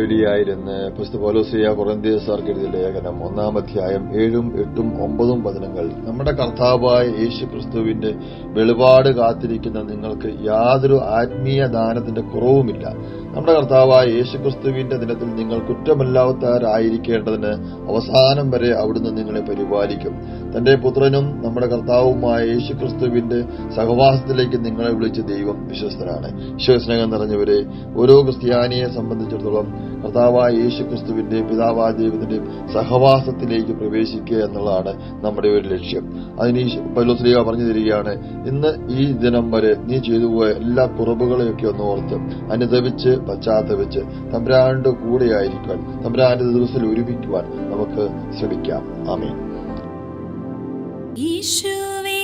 റെഡിയായിരുന്ന് പുസ്തക പൗലോസ്ലീഹ കൊരിന്ത്യർക്കാർക്ക് എഴുതിയ ലേഖനം 1-ാം അധ്യായം 7, 8, 9 വചനങ്ങൾ. നമ്മുടെ കർത്താവായ യേശു ക്രിസ്തുവിന്റെ വെളിപാട് കാത്തിരിക്കുന്ന നിങ്ങൾക്ക് യാതൊരു ആത്മീയ ദാനത്തിന്റെ കുറവുമില്ല. നമ്മുടെ കർത്താവായ യേശു ക്രിസ്തുവിന്റെ ദിനത്തിൽ നിങ്ങൾ കുറ്റമില്ലാത്തവരായിരിക്കേണ്ടതിന് അവസാനം വരെ അവിടുന്ന് നിങ്ങളെ പരിപാലിക്കും. തന്റെ പുത്രനും നമ്മുടെ കർത്താവുമായ യേശു ക്രിസ്തുവിന്റെ സഹവാസത്തിലേക്ക് നിങ്ങളെ വിളിച്ച ദൈവം വിശ്വസ്തനാണ്. ഈശോസ്നേഹം നിറഞ്ഞവരെ, ഓരോ ക്രിസ്ത്യാനിയെ സംബന്ധിച്ചിടത്തോളം കർത്താവായ യേശു ക്രിസ്തുവിന്റെ പിതാവായ ദൈവത്തിന്റെയും സഹവാസത്തിലേക്ക് പ്രവേശിക്കുക എന്നുള്ളതാണ് നമ്മുടെ ഒരു ലക്ഷ്യം. അതിന് പൗലോസ്ലീഹ പറഞ്ഞു തരികയാണ്, ഇന്ന് ഈ ദിനം വരെ നീ ചെയ്തു പോയ എല്ലാ കുറവുകളെയൊക്കെ ഒന്ന് ഓർത്ത് അനുദപിച്ച് പശ്ചാത്തപിച്ച് തമ്പുരാന്റെ കൂടെയായിരിക്കാൻ, തമ്പുരാന്റെ ദിവസത്തിൽ ഒരുമിക്കുവാൻ നമുക്ക് ശ്രമിക്കാം. ആമേൻ. യേശുവേ